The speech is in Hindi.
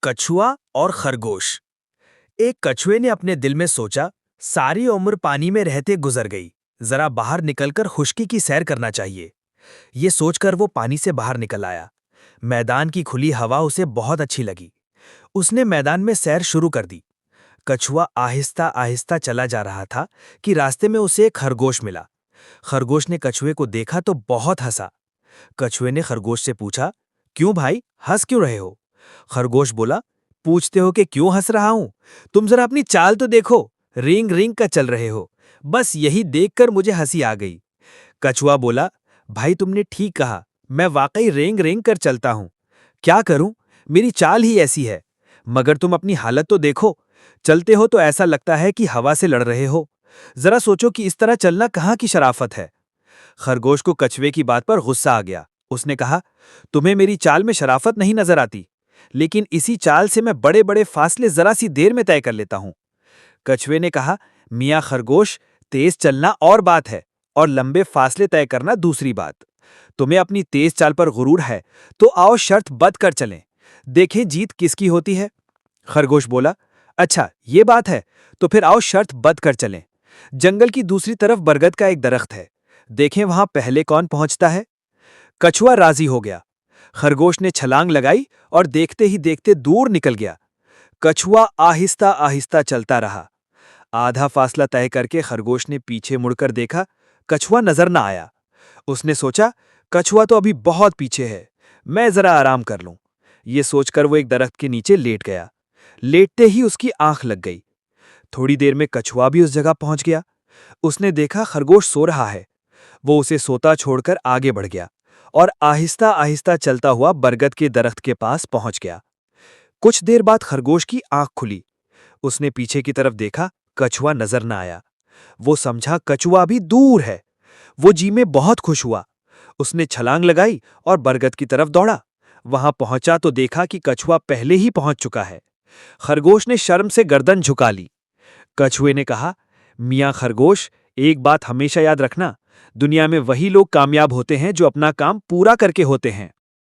कछुआ और खरगोश। एक कछुए ने अपने दिल में सोचा, सारी उम्र पानी में रहते गुजर गई, जरा बाहर निकलकर खुश्की की सैर करना चाहिए। ये सोचकर वो पानी से बाहर निकल आया। मैदान की खुली हवा उसे बहुत अच्छी लगी। उसने मैदान में सैर शुरू कर दी। कछुआ आहिस्ता आहिस्ता चला जा रहा था कि रास्ते में उसे एक खरगोश मिला। खरगोश ने कछुए को देखा तो बहुत हंसा। कछुए ने खरगोश से पूछा, क्यों भाई, हंस क्यों रहे हो? खरगोश बोला, पूछते हो कि क्यों हंस रहा हूं? तुम जरा अपनी चाल तो देखो, रेंग रेंग का चल रहे हो। बस यही देखकर मुझे हंसी आ गई। कछुआ बोला, भाई तुमने ठीक कहा, मैं वाकई रेंग रेंग कर चलता हूं। क्या करूं, मेरी चाल ही ऐसी है। मगर तुम अपनी हालत तो देखो, चलते हो तो ऐसा लगता है कि हवा से लड़ रहे हो। जरा सोचो कि इस तरह चलना कहाँ की शराफत है। खरगोश को कछुए की बात पर गुस्सा आ गया। उसने कहा, तुम्हें मेरी चाल में शराफत नहीं नजर आती, लेकिन इसी चाल से मैं बड़े बड़े फासले जरा सी देर में तय कर लेता हूं। कछुए ने कहा, मियाँ खरगोश, तेज चलना और बात है और लंबे फासले तय करना दूसरी बात। तुम्हें अपनी तेज चाल पर गुरूर है, तो आओ शर्त बंध कर चलें, देखें जीत किसकी होती है। खरगोश बोला, अच्छा ये बात है, तो फिर आओ शर्त बंध कर चलें। जंगल की दूसरी तरफ बरगद का एक दरख्त है, देखें वहां पहले कौन पहुंचता है। कछुआ राजी हो गया। खरगोश ने छलांग लगाई और देखते ही देखते दूर निकल गया। कछुआ आहिस्ता आहिस्ता चलता रहा। आधा फासला तय करके खरगोश ने पीछे मुड़कर देखा, कछुआ नजर न आया। उसने सोचा, कछुआ तो अभी बहुत पीछे है, मैं जरा आराम कर लूं। ये सोचकर वो एक दरख्त के नीचे लेट गया। लेटते ही उसकी आंख लग गई। थोड़ी देर में कछुआ भी उस जगह पहुंच गया। उसने देखा खरगोश सो रहा है। वो उसे सोता छोड़कर आगे बढ़ गया और आहिस्ता आहिस्ता चलता हुआ बरगद के दरख्त के पास पहुंच गया। कुछ देर बाद खरगोश की आंख खुली। उसने पीछे की तरफ देखा, कछुआ नजर न आया। वो समझा कछुआ भी दूर है। वो जी में बहुत खुश हुआ। उसने छलांग लगाई और बरगद की तरफ दौड़ा। वहां पहुंचा तो देखा कि कछुआ पहले ही पहुंच चुका है। खरगोश ने शर्म से गर्दन झुका ली। कछुए ने कहा, मियाँ खरगोश, एक बात हमेशा याद रखना, दुनिया में वही लोग कामयाब होते हैं जो अपना काम पूरा करके होते हैं।